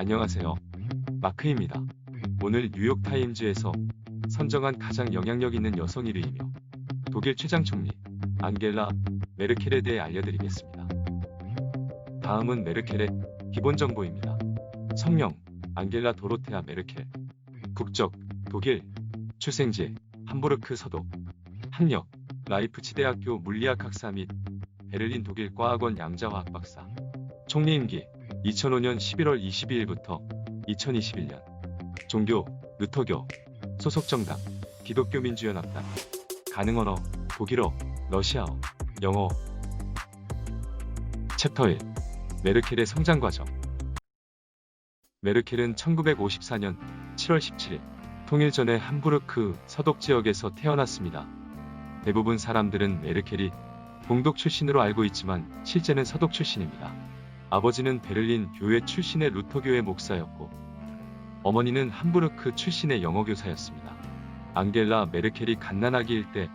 안녕하세요. 마크입니다. 오늘 뉴욕타임즈에서 선정한 가장 영향력 있는 여성 1위이며 독일 최장 총리 앙겔라 메르켈에 대해 알려드리겠습니다. 다음은 메르켈의 기본 정보입니다. 성명 앙겔라 도로테아 메르켈. 국적 독일. 출생지 함부르크 서도. 학력 라이프치 대학교 물리학 학사 및 베를린 독일 과학원 양자화학 박사. 총리 임기 2005년 11월 22일부터 2021년. 종교 루터교. 소속 정당 기독교민주연합당. 가능 언어 독일어, 러시아어, 영어. 챕터 1 메르켈의 성장 과정. 메르켈은 1954년 7월 17일 통일 전에 함부르크 서독 지역에서 태어났습니다. 대부분 사람들은 메르켈이 동독 출신으로 알고 있지만 실제는 서독 출신입니다. 아버지는 베를린 교회 출신의 루터교회 목사였고 어머니는 함부르크 출신의 영어교사였습니다. 앙겔라 메르켈이 갓난아기일 때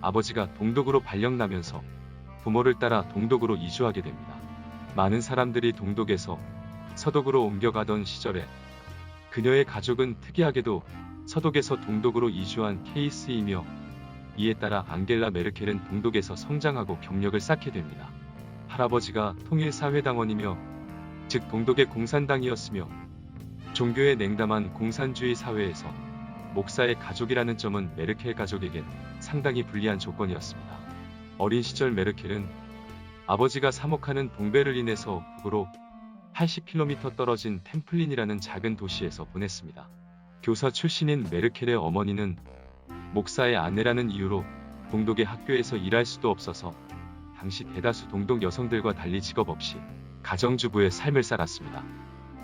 아버지가 동독으로 발령나면서 부모를 따라 동독으로 이주하게 됩니다. 많은 사람들이 동독에서 서독으로 옮겨가던 시절에 그녀의 가족은 특이하게도 서독에서 동독으로 이주한 케이스이며 이에 따라 앙겔라 메르켈은 동독에서 성장하고 경력을 쌓게 됩니다. 할아버지가 통일사회당원이며 즉 동독의 공산당이었으며 종교에 냉담한 공산주의 사회에서 목사의 가족이라는 점은 메르켈 가족에겐 상당히 불리한 조건이었습니다. 어린 시절 메르켈은 아버지가 사목하는 동베를린에서 북으로 80km 떨어진 템플린이라는 작은 도시에서 보냈습니다. 교사 출신인 메르켈의 어머니는 목사의 아내라는 이유로 동독의 학교에서 일할 수도 없어서 당시 대다수 동독 여성들과 달리 직업 없이 가정주부의 삶을 살았습니다.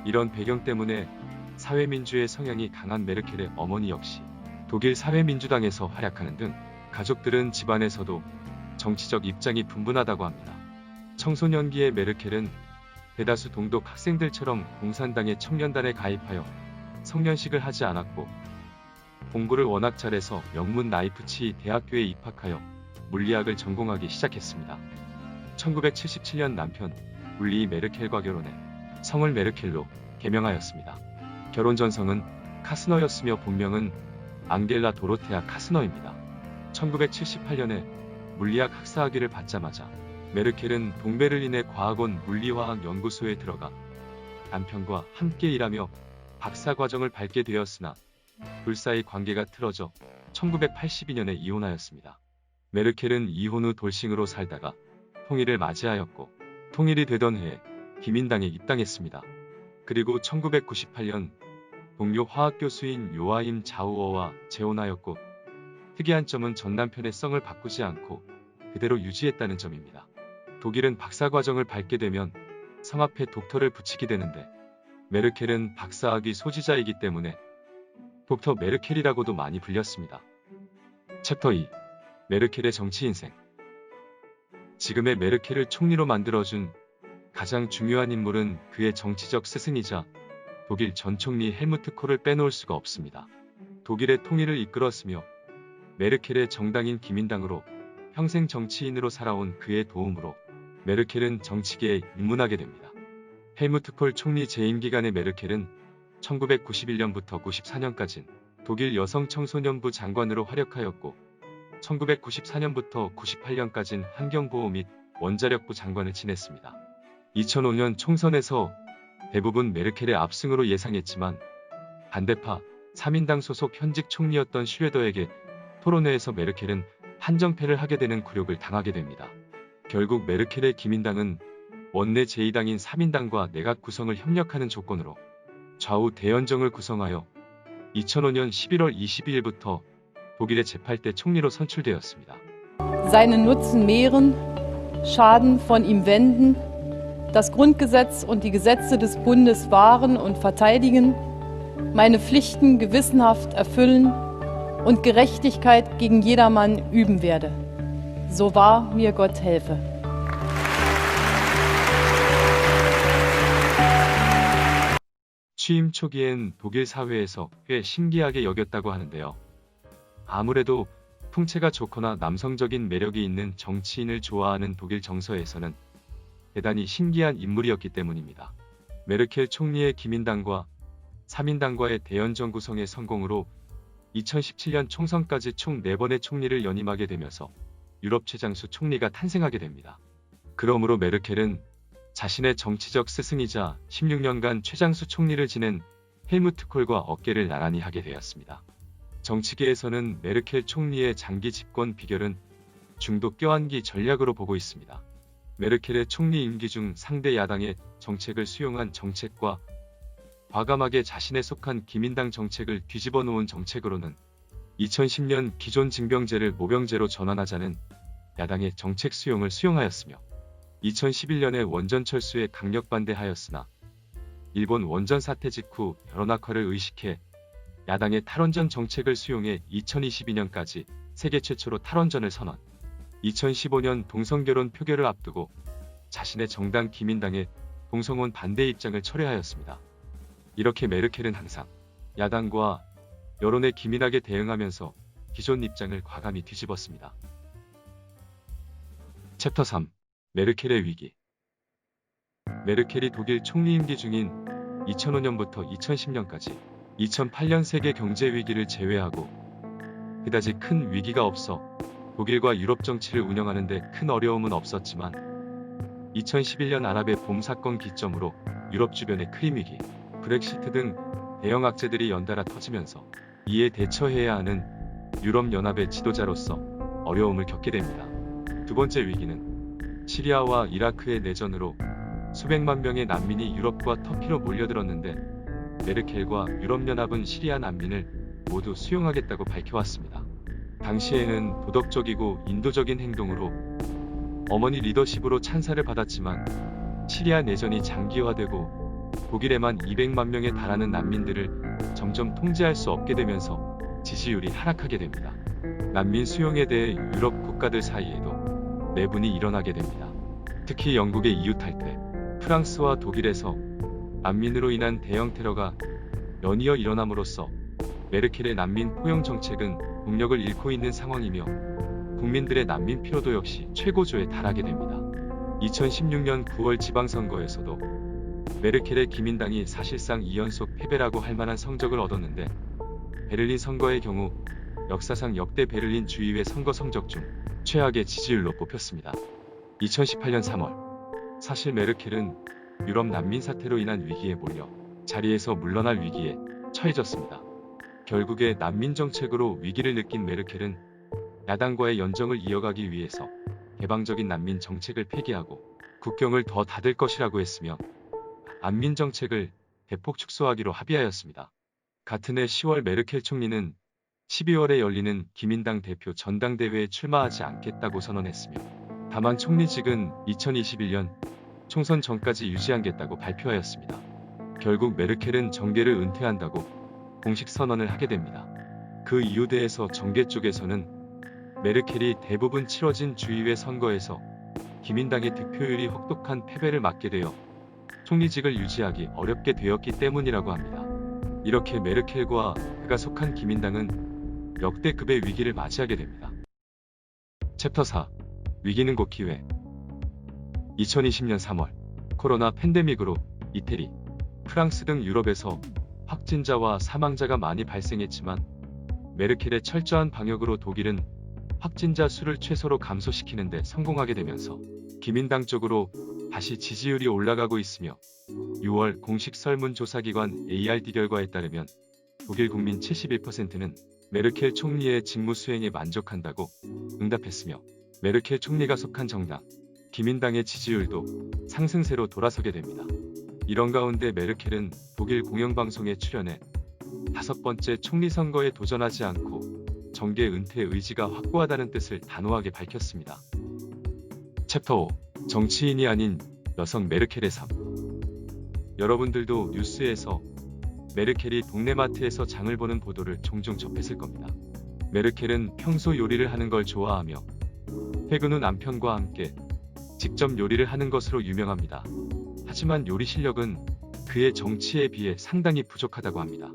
이런 배경 때문에 사회민주의 성향이 강한 메르켈의 어머니 역시 독일 사회민주당에서 활약하는 등 가족들은 집안에서도 정치적 입장이 분분하다고 합니다. 청소년기의 메르켈은 대다수 동독 학생들처럼 공산당의 청년단에 가입하여 성년식을 하지 않았고 공부를 워낙 잘해서 명문 라이프치 대학교에 입학하여 물리학을 전공하기 시작했습니다. 1977년 남편 울리 메르켈과 결혼해 성을 메르켈로 개명하였습니다. 결혼 전성은 카스너였으며 본명은 앙겔라 도로테아 카스너입니다. 1978년에 물리학 학사학위를 받자마자 메르켈은 동베를린의 과학원 물리화학 연구소에 들어가 남편과 함께 일하며 박사과정을 밟게 되었으나 불사의 관계가 틀어져 1982년에 이혼하였습니다. 메르켈은 이혼 후 돌싱으로 살다가 통일을 맞이하였고 통일이 되던 해에 기민당에 입당했습니다. 그리고 1998년 동료 화학교수인 요아임 자우어와 재혼하였고 특이한 점은 전 남편의 성을 바꾸지 않고 그대로 유지했다는 점입니다. 독일은 박사과정을 밟게 되면 성 앞에 독터를 붙이게 되는데 메르켈은 박사학위 소지자이기 때문에 독터 메르켈이라고도 많이 불렸습니다. 챕터 2 메르켈의 정치 인생. 지금의 메르켈을 총리로 만들어준 가장 중요한 인물은 그의 정치적 스승이자 독일 전 총리 헬무트 콜을 빼놓을 수가 없습니다. 독일의 통일을 이끌었으며 메르켈의 정당인 기민당으로 평생 정치인으로 살아온 그의 도움으로 메르켈은 정치계에 입문하게 됩니다. 헬무트 콜 총리 재임 기간의 메르켈은 1991년부터 94년까지 독일 여성 청소년부 장관으로 활약하였고 1994년부터 98년까지 환경보호 및 원자력부 장관을 지냈습니다. 2005년 총선에서 대부분 메르켈의 압승으로 예상했지만 반대파 3인당 소속 현직 총리였던 슈레더에게 토론회에서 메르켈은 한정패를 하게 되는 굴욕을 당하게 됩니다. 결국 메르켈의 기민당은 원내 제2당인 3인당과 내각 구성을 협력하는 조건으로 좌우 대연정을 구성하여 2005년 11월 22일부터 독일의 제8대 총리로 선출되었습니다. Seinen Nutzen mehren, Schaden von ihm wenden, das Grundgesetz und die Gesetze des Bundes wahren und verteidigen, meine Pflichten gewissenhaft erfüllen und Gerechtigkeit gegen jedermann üben werde. So wahr mir Gott helfe. 취임 초기엔 독일 사회에서 꽤 신기하게 여겼다고 하는데요. 아무래도 풍채가 좋거나 남성적인 매력이 있는 정치인을 좋아하는 독일 정서에서는 대단히 신기한 인물이었기 때문입니다. 메르켈 총리의 기민당과 3인당과의 대연정 구성의 성공으로 2017년 총선까지 총 4번의 총리를 연임하게 되면서 유럽 최장수 총리가 탄생하게 됩니다. 그러므로 메르켈은 자신의 정치적 스승이자 16년간 최장수 총리를 지낸 헬무트 콜과 어깨를 나란히 하게 되었습니다. 정치계에서는 메르켈 총리의 장기 집권 비결은 중도 껴안기 전략으로 보고 있습니다. 메르켈의 총리 임기 중 상대 야당의 정책을 수용한 정책과 과감하게 자신에 속한 기민당 정책을 뒤집어 놓은 정책으로는 2010년 기존 징병제를 모병제로 전환하자는 야당의 정책 수용을 수용하였으며 2011년에 원전 철수에 강력 반대하였으나 일본 원전 사태 직후 여론 악화를 의식해 야당의 탈원전 정책을 수용해 2022년까지 세계 최초로 탈원전을 선언. 2015년 동성결혼 표결을 앞두고 자신의 정당 기민당의 동성혼 반대 입장을 철회하였습니다. 이렇게 메르켈은 항상 야당과 여론에 기민하게 대응하면서 기존 입장을 과감히 뒤집었습니다. 챕터 3. 메르켈의 위기. 메르켈이 독일 총리 임기 중인 2005년부터 2010년까지 2008년 세계 경제 위기를 제외하고 그다지 큰 위기가 없어 독일과 유럽 정치를 운영하는 데 큰 어려움은 없었지만 2011년 아랍의 봄 사건 기점으로 유럽 주변의 크림 위기, 브렉시트 등 대형 악재들이 연달아 터지면서 이에 대처해야 하는 유럽연합의 지도자로서 어려움을 겪게 됩니다. 두 번째 위기는 시리아와 이라크의 내전으로 수백만 명의 난민이 유럽과 터키로 몰려들었는데 메르켈과 유럽연합은 시리아 난민을 모두 수용하겠다고 밝혀왔습니다. 당시에는 도덕적이고 인도적인 행동으로 어머니 리더십으로 찬사를 받았지만 시리아 내전이 장기화되고 독일에만 200만 명에 달하는 난민들을 점점 통제할 수 없게 되면서 지지율이 하락하게 됩니다. 난민 수용에 대해 유럽 국가들 사이에도 내분이 일어나게 됩니다. 특히 영국의 EU 탈퇴, 프랑스와 독일에서 난민으로 인한 대형 테러가 연이어 일어남으로써 메르켈의 난민 포용 정책은 동력을 잃고 있는 상황이며 국민들의 난민 피로도 역시 최고조에 달하게 됩니다. 2016년 9월 지방선거에서도 메르켈의 기민당이 사실상 2연속 패배라고 할 만한 성적을 얻었는데 베를린 선거의 경우 역사상 역대 베를린 주의회 선거 성적 중 최악의 지지율로 뽑혔습니다. 2018년 3월 사실 메르켈은 유럽 난민 사태로 인한 위기에 몰려 자리에서 물러날 위기에 처해졌습니다. 결국에 난민 정책으로 위기를 느낀 메르켈은 야당과의 연정을 이어가기 위해서 개방적인 난민 정책을 폐기하고 국경을 더 닫을 것이라고 했으며 난민 정책을 대폭 축소하기로 합의하였습니다. 같은 해 10월 메르켈 총리는 12월에 열리는 기민당 대표 전당대회에 출마하지 않겠다고 선언했으며 다만 총리직은 2021년 총선 전까지 유지하겠다고 발표하였습니다. 결국 메르켈은 정계를 은퇴한다고 공식 선언을 하게 됩니다. 그 이유대에서 정계 쪽에서는 메르켈이 대부분 치러진 주의회 선거에서 기민당의 득표율이 혹독한 패배를 맞게 되어 총리직을 유지하기 어렵게 되었기 때문이라고 합니다. 이렇게 메르켈과 그가 속한 기민당은 역대급의 위기를 맞이하게 됩니다. 챕터 4. 위기는 곧 기회. 2020년 3월 코로나 팬데믹으로 이태리, 프랑스 등 유럽에서 확진자와 사망자가 많이 발생했지만 메르켈의 철저한 방역으로 독일은 확진자 수를 최소로 감소시키는 데 성공하게 되면서 기민당 쪽으로 다시 지지율이 올라가고 있으며 6월 공식 설문조사기관 ARD 결과에 따르면 독일 국민 71%는 메르켈 총리의 직무 수행에 만족한다고 응답했으며 메르켈 총리가 속한 정당, 기민당의 지지율도 상승세로 돌아서게 됩니다. 이런 가운데 메르켈은 독일 공영방송에 출연해 5번째 총리 선거에 도전하지 않고 정계 은퇴 의지가 확고하다는 뜻을 단호하게 밝혔습니다. 챕터 5. 정치인이 아닌 여성 메르켈의 삶. 여러분들도 뉴스에서 메르켈이 동네 마트에서 장을 보는 보도를 종종 접했을 겁니다. 메르켈은 평소 요리를 하는 걸 좋아하며 퇴근 후 남편과 함께 직접 요리를 하는 것으로 유명합니다. 하지만 요리 실력은 그의 정치에 비해 상당히 부족하다고 합니다.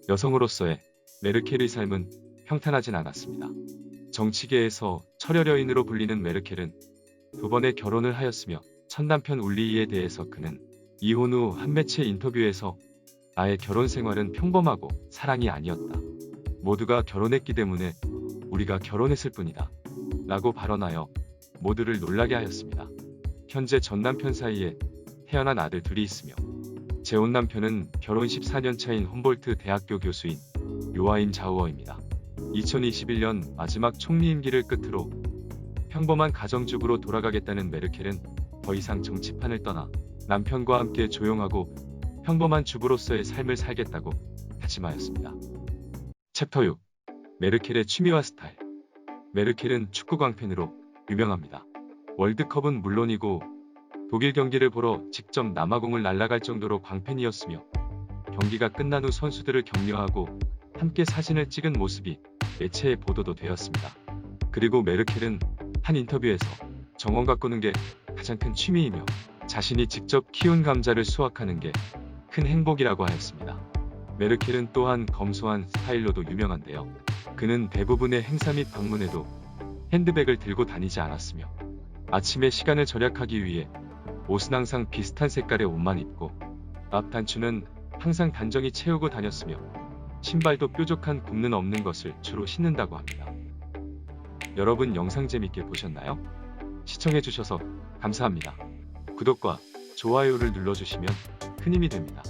여성으로서의 메르켈의 삶은 평탄하진 않았습니다. 정치계에서 철혈 여인으로 불리는 메르켈은 2번의 결혼을 하였으며 첫 남편 울리히에 대해서 그는 이혼 후 한 매체 인터뷰에서 나의 결혼 생활은 평범하고 사랑이 아니었다. 모두가 결혼했기 때문에 우리가 결혼했을 뿐이다. 라고 발언하여 모두를 놀라게 하였습니다. 현재 전 남편 사이에 태어난 아들 둘이 있으며 재혼 남편은 결혼 14년 차인 홈볼트 대학교 교수인 요아임 자우어입니다. 2021년 마지막 총리 임기를 끝으로 평범한 가정주부로 돌아가겠다는 메르켈은 더 이상 정치판을 떠나 남편과 함께 조용하고 평범한 주부로서의 삶을 살겠다고 다짐하였습니다. 챕터 6. 메르켈의 취미와 스타일. 메르켈은 축구 광팬으로 유명합니다. 월드컵은 물론이고 독일 경기를 보러 직접 남아공을 날아갈 정도로 광팬이었으며 경기가 끝난 후 선수들을 격려하고 함께 사진을 찍은 모습이 매체에 보도도 되었습니다. 그리고 메르켈은 한 인터뷰에서 정원 가꾸는 게 가장 큰 취미이며 자신이 직접 키운 감자를 수확하는 게 큰 행복이라고 하였습니다. 메르켈은 또한 검소한 스타일로도 유명한데요. 그는 대부분의 행사 및 방문에도 핸드백을 들고 다니지 않았으며 아침에 시간을 절약하기 위해 옷은 항상 비슷한 색깔의 옷만 입고 앞 단추는 항상 단정히 채우고 다녔으며 신발도 뾰족한 굽는 없는 것을 주로 신는다고 합니다. 여러분 영상 재밌게 보셨나요? 시청해주셔서 감사합니다. 구독과 좋아요를 눌러주시면 큰 힘이 됩니다.